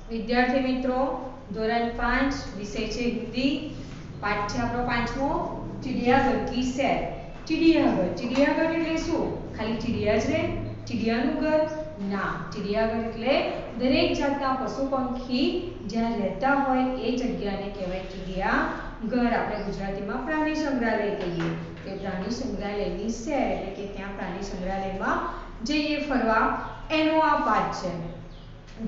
विद्यार्थी मित्रों धोरण 5 विषय है हिंदी पाठ है आपणो 5मो चिड़ियाघर की सैर। चिड़ियाघर એટલે શું? ખાલી चिड़िया જ રહે? चिड़ियाનું ઘર ના, चिड़ियाघर એટલે દરેક જાતના પશુ પંખી જ્યાં રહેતા હોય એ જગ્યાને કહેવાય चिड़ियाघर। આપણે ગુજરાતીમાં પ્રાણી સંગ્રહાલય કહીએ તે પ્રાણી સંગ્રહાલયની સૈર એટલે કે ત્યાં પ્રાણી સંગ્રહાલયમાં જઈએ ફરવા એનો આ પાઠ છે।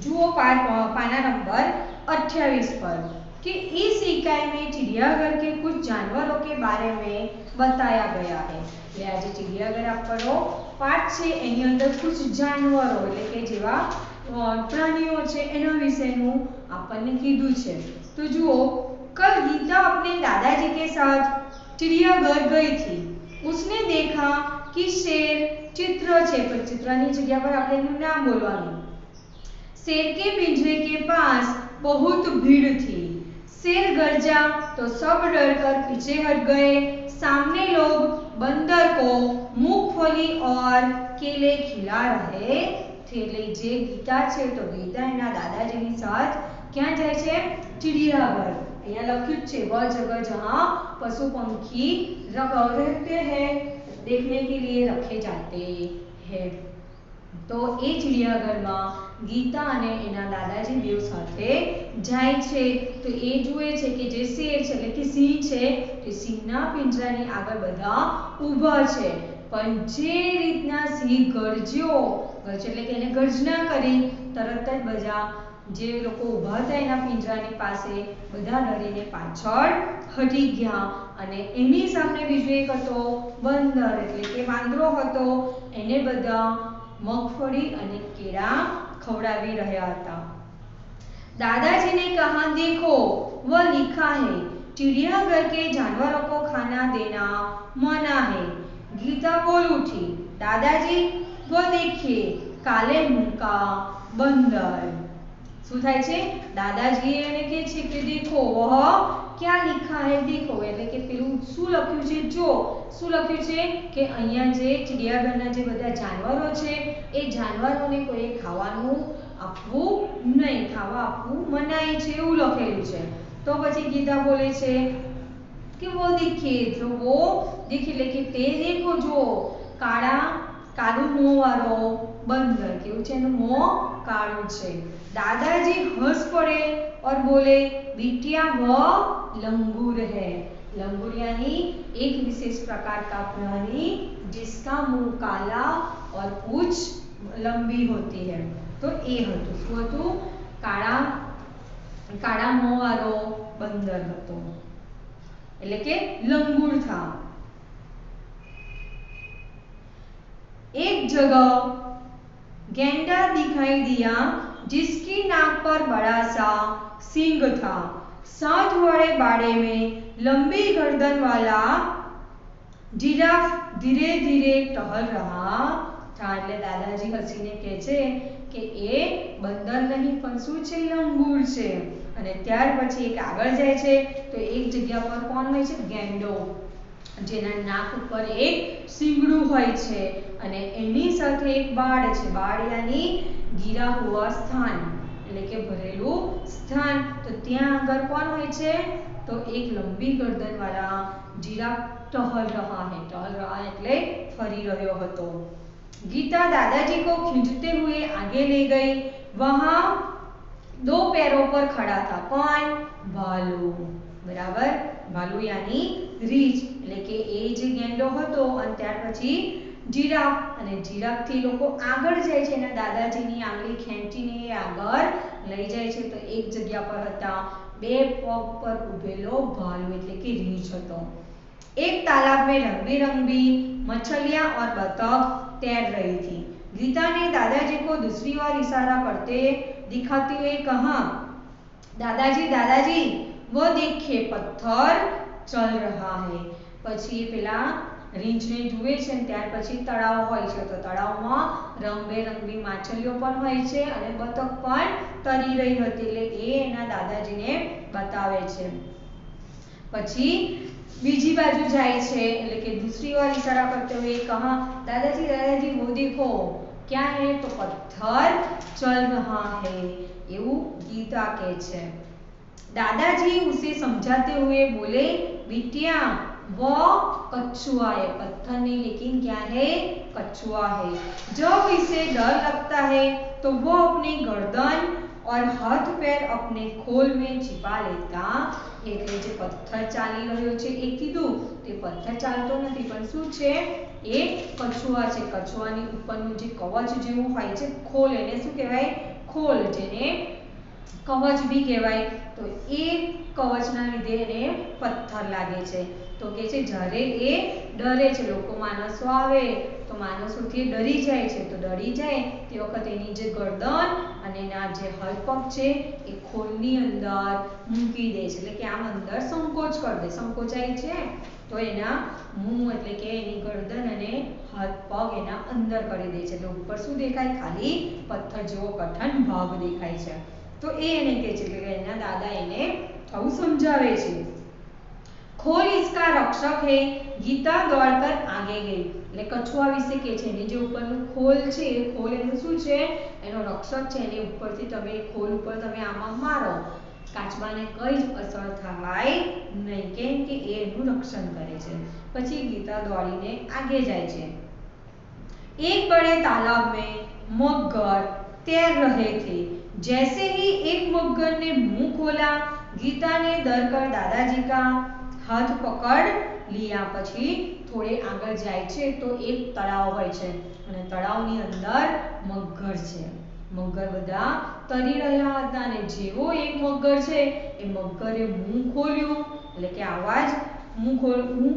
जुओ पाना नंबर 28 पर कि इस इकाई में चिड़ियाघर के कुछ जानवरों के बारे में बताया गया है। એટલે આજે चिड़ियाघर આપણો પાઠ છે એની અંદર कुछ जानवरों એટલે કે જેવા પ્રાણીઓ છે એના વિશેનું આપણને કીધું છે। તો જુઓ, कल गीता अपने दादाजी के साथ चिड़ियाघर गई थी। उसने देखा कि शेर चित्र છે पर चित्रनी जगह पर આપણે એનું નામ બોલવાનું। शेर के पिंजरे के पास बहुत भीड़ थी। शेर गरजा तो सब डरकर पीछे हट गए। सामने लोग बंदर को मूंगफली और केले खिला रहे थे। એટલે જે ગીતા છે તો ગીતા એના દાદાજીની સાથ ક્યાં જાય છે? चिड़ियाघर। અહીંયા લખ્યું છે वह जगह जहां पशु पंखी रहते हैं देखने के लिए रखे जाते हैं। तो ए चिड़ियाघરમાં गीता અને એના દાદાજી બેવ સાથે જાય છે। તો એ જુએ છે કે જે શેર છે એટલે કે સિંહ છે તે સિંહના પિંજરાની આગળ બધા ઊભા છે। પણ જે રીતના સિંહ ગરજ્યો એટલે કે એને ગર્જના કરી તરત જ બધા જે લોકો ઊભા હતા એના પિંજરાની પાસે બધા ડરીને પાછળ હટી ગયા અને એની સામે બીજો એક હતો બંદર એટલે કે વાંદરો હતો। એને બધા મગફળી અને કેળા खवड़ावी रहा था। दादाजी ने कहा, देखो वह लिखा है चिड़ियाघर के जानवरों को खाना देना मना है। गीता बोल उठी, दादाजी वो देखिए काले मुंह का बंदर। શું થાય છે? દાદાજી એને કહે છે કે देखो वह क्या लिखा है देखो એટલે કે પેલું શું લખ્યું છે જો શું લખ્યું છે કે અહીંયા જે ચિડિયાઘરના જે બધા જાનવરો છે એ જાનવરોને કોઈ ખાવાનું આપવું નહીં, ખાવા આપવું મનાઈ છે એવું લખેલું છે। તો પછી ગીતા બોલે છે કે वो देखिए जो वो देखिए એટલે કે તે देखो जो કાળું મોં વાળો બંદર કેવું છે એનું મોં કાળું છે। दादाजी हंस पड़े और बोले बिटिया वह लंगूर है। लंगूर यानी एक विशेष प्रकार का प्राणी जिसका मुंह काला और पूंछ लंबी होती है। तो ए हतुं शुं हतुं? काळा मों वाळो बंदर हतो એટલે કે लंगूर था। एक जगह गैंडा दिखाई दिया जिसकी नाक पर बड़ा सा सींग था। साथ वाले बाड़े में लंबी गर्दन वाला जिराफ धीरे धीरे टहल रहा था। એટલે દાદાજી હસીને કહે છે કે એ બંદર નહીં પણ શું છે? લંગૂર છે। અને ત્યાર પછી એક આગળ જાય છે તો એક જગ્યા પર કોણ હોય છે? ગેંડો, જેના નાક ઉપર એક સિંગડું હોય છે અને એની સાથે એક બાળ છે। બાળ यानी ગીરા હુઆ સ્થાન એટલે કે ભરેલું સ્થાન। તો ત્યાં આગળ કોણ હોય છે? તો એક લંબી ગરદન વાળા જીરાફ ટહલ रहा है। टहल रहा એટલે ફરી રહ્યો હતો। गीता दादाजी को खींचते हुए आगे ले गई। वहां 2 पैरों पर खड़ा था। कौन? भालू। बराबर, भालू यानी રીંછ એટલે કે એ જે ગેંડો હતો અને ત્યાર પછી જીરાફ અને જીરાફથી લોકો આગળ જાય છે એના દાદાજીની આંગળી ખેંચીને આગળ લઈ જાય છે। તો એક જગ્યા પર હતા 2 પગ પર ઊભેલો ભાલુ એટલે કે રીંછ હતો। एक तालाब में रंग बिरंगी मछलियां और बतख तैर रही थी। गीता ने दादाजी को दूसरी ओर इशारा करते दिखाते हुए कहा, दादाजी दादाजी वो देखिए पत्थर चल रहा है। પછી પેલા રીંછને જુએ છે ને ત્યાર પછી તળાવ હોય છે તો તળાવમાં રંગબેરંગી માછલીઓ પણ હોય છે અને બતક પણ તરી રહી હતી એટલે એ એના દાદાજીને બતાવે છે। પછી બીજી બાજુ જાય છે એટલે કે दूसरी ओर इशारा करते हुए कहा, दादाजी दादाजी वो देखो क्या है? तो पत्थर चल रहा है। એવું ગીતા કહે છે। दादाजी उसे समझाते हुए बोले, बिटिया वो कछुआ है, पत्थर नहीं लेकिन क्या है, कछुआ है। जब इसे डर लगता है तो वो अपनी गर्दन और हाथ पैर अपने खोल में छिपा लेता। એટલે જે પથ્થર ચાલી રહ્યો છે એ કીધું તે પથ્થર ચાલતો નથી પણ શું છે એ કછુઆ છે। કછુઆની ઉપરનું જે કવચ જેવું હોય છે ખોલ, એને શું કહેવાય, ખોલ, જેને કવચ भी કહેવાય। તો એ કવચના લીધે એને પથ્થર લાગે છે। તો કે છે જ્યારે એ ડરે છે, લોકો માણસો આવે તો માણસોથી ડરી જાય છે, તો ડરી જાય તે વખતે એની જે ગરદન અને એના જે હલપગ છે એ ખોલની અંદર મૂકી દે છે, એટલે કે આમ અંદર સંકોચ કરી દે, સંકોચાય છે તો એના મુંહ એટલે કે એની ગરદન અને હાથ પગ એના અંદર કરી દે છે, એટલે ઉપર શું દેખાય, ખાલી પથ્થર જેવો કઠણ ભાગ દેખાય છે। તો એ એને કહે છે કે એના દાદા એને આવું સમજાવે છે। खोल इसका रक्षक है, गीता दौड़कर आगे गई। એટલે કછુઆ વિશે કહે છે એની જે ઉપરનું ખોલ છે એ ખોલ એનું શું છે, એનો રક્ષક છે, એની ઉપરથી તમે ખોલ ઉપર તમે આમાં મારો, કાચબાને કઈ જ અસર થાય નહીં, કેમ કે એ એનું રક્ષણ કરે છે। પછી ગીતા દોડીને આગે જાય છે। एक बड़े तालाब में मगर तैर रहे थे। जैसे ही एक मगर ने मुंह खोला, गीता ने डर कर दादाजी का हाथ पकड़ लिया। પછી થોડે આગળ જાય છે તો એક તળાવ હોય છે અને તળાવની અંદર મગર છે। મગર બધા તરી રહ્યા હતા અને જેવો એક મગર છે એ મગરે મુંહ ખોલ્યું, એટલે કે આવાજ, મુંહ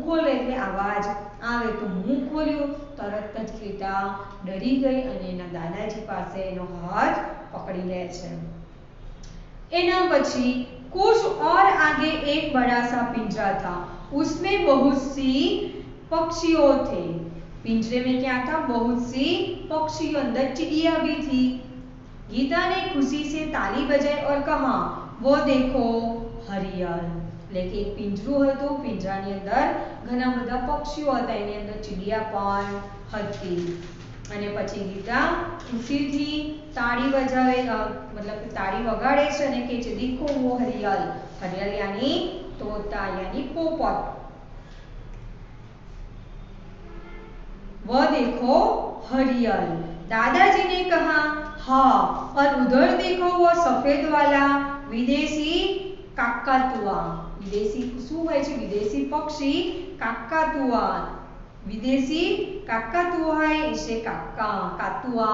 ખોલે એટલે આવાજ આવે, તો મુંહ ખોલ્યું, તરત જ ગીતા ડરી ગઈ અને એના દાદાજી પાસે એનો હાથ પકડી લે છે। એના પછી कुछ और आगे एक बड़ा सा पिंजरा था, उसमें बहुत सी पक्षियों थे। पिंजरे में क्या था, बहुत सी पक्षियों, अंदर चिड़िया भी थी। गीता ने खुशी से ताली बजाई और कहा, वो देखो हरियल। એટલે કે એક પિંજરું હતું, પિંજરાની અંદર ઘણા બધા પક્ષીઓ હતા, એની અંદર ચીડિયા પણ હતી। અને પછી ગીતા ખુશીથી તાળી બજાવે, मतलब તાળી વગાડે છે અને કહે છે, देखो वो हरियल। हरियल यानी तोता यानी पोपट। वो देखो हरियल। दादाजी ने कहा, हाँ, और उधर देखो वो सफेद वाला विदेशी काकातुआ। विदेशी શું હોય છે, વિદેશી પક્ષી કાકાતુઆ। વિદેશી કાકાતુઆ है, इसे कातुआ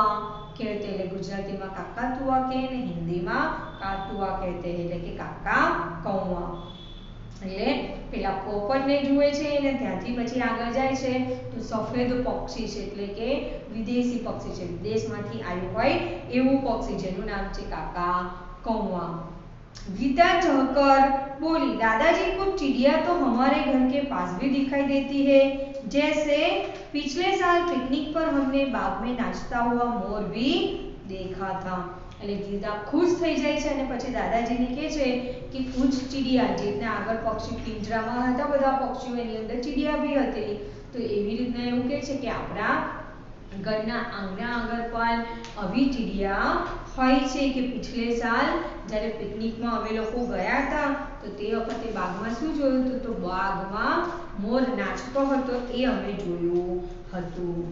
कहते हैं। गुजरातीમાં કાકાતુઆ કહે ને હિન્દીમાં કાતુઆ કહેते हैं, એટલે કે કાકા કૌવા। એટલે પેલા પોપટને જુએ છે અને ત્યાંથી પછી આગળ જાય છે તો સફેદ પક્ષી છે, એટલે કે વિદેશી પક્ષી છે, વિદેશમાંથી આવ્યું હોય એવું પક્ષી જેનું નામ છે કાકા કૌવા। गीता चहकर बोली, दादाजी कुछ चिड़िया तो हमारे घर के पास भी दिखाई देती है, जैसे पिछले साल पिकनिक पर हमने बाग में नाचता हुआ मोर भी देखा था। એટલે ગીતા ખુશ થઈ જાય છે અને પછી દાદાજીને કહે છે કે કુછ ચીડિયા, જે રીતના આગળ પક્ષી પિંજરામાં હતા બધા પક્ષીઓ એની અંદર ચીડિયા બી હતી, તો એવી રીતના એવું કહે છે કે આપણા ઘરના આંગણા આગળ પણ આવી ચીડિયા હોય છે કે पिछले साल જ્યારે પિકનિકમાં અમે લોકો ગયા હતા તો તે વખતે બાગમાં શું જોયું હતું, તો બાગમાં મોર નાચતો હતો એ અમે જોયું હતું।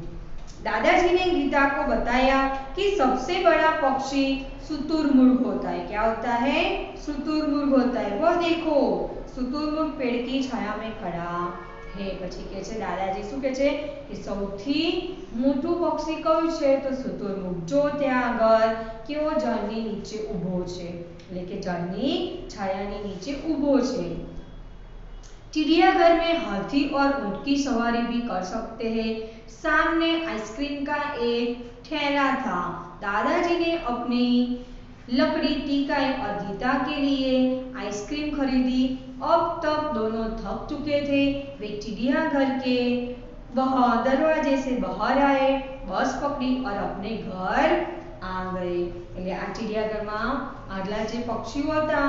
दादाजी ने गीता को बताया कि सबसे बड़ा पक्षी शुतुरमुर्ग होता है। क्या होता है, शुतुरमुर्ग होता है। वो देखो शुतुरमुर्ग पेड़ की छाया में खड़ा है। પછી કહે છે દાદાજી શું કહે છે કે સૌથી મોટું પક્ષી કયું છે, તો શુતુરમુર્ગ, જો ત્યાં આગળ કેવો ઝાડની નીચે ઊભો છે, એટલે કે ઝાડની છાયાની નીચે ઊભો છે। चिड़ियाघर में हाथी और ऊंट की सवारी भी कर सकते हैं। सामने आइसक्रीम का एक ठेला था। दादाजी ने अपनी लकड़ी टिकाई और गीता के लिए आइसक्रीम खरीदी। अब तक दोनों थक चुके थे। वे चिड़ियाघर के दरवाजे से बाहर आए, बस पकड़ी और अपने घर आ गए। એટલે આ ચિડિયાઘરમાં આગલા જે પક્ષીઓ હતા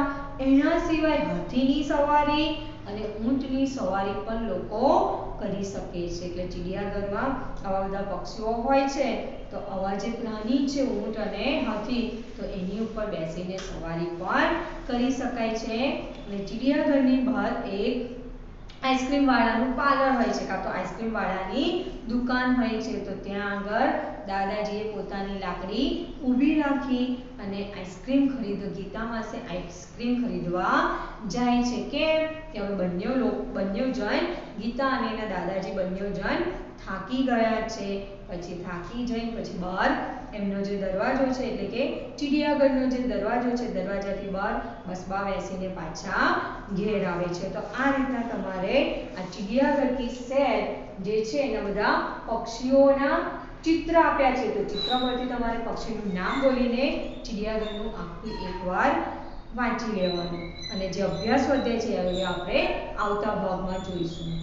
એના સિવાય હાથીની સવારી અને ઊંટની સવારી પણ લોકો કરી શકે છે. એટલે ચિડિયાઘરમાં આવા બધા પક્ષીઓ હોય છે તો આવા જે પ્રાણી છે ઊંટ અને હાથી તો એની ઉપર બેસીને સવારી પણ કરી શકાય છે. અને ચિડિયાઘરની બહાર એક આઈસ્ક્રીમ વાળાનું પાર્લર હોય છે કાં તો આઈસ્ક્રીમ વાળાની દુકાન હોય છે. તો ત્યાં આગળ દાદાજીએ પોતાની લાકડી ઊભી રાખી અને ગીતા માસી આઈસ્ક્રીમ ખરીદવા જાય છે. કેમ કે હવે બંને જણ ગીતા અને એના દાદાજી બંને જણ થાકી ગયા છે. પછી થાકી જઈને પછી બહાર એમનો જે દરવાજો છે એટલે કે ચિડિયાઘરનો જે દરવાજો છે દરવાજાથી બહાર બસમાં બેસીને પાછા ઘેર આવે છે. તો આ રીતના તમારે આ ચિડિયાઘર કી સૈર જે છે એના બધા પક્ષીઓના ચિત્ર આપ્યા છે. તો ચિત્ર પરથી તમારે પક્ષીનું નામ બોલીને ચિડિયાઘરનું આખું એકવાર વાંચી લેવાનું. અને જે અભ્યાસ સ્વાધ્યાય છે હવે આપણે આવતા ભાગમાં જોઈશું.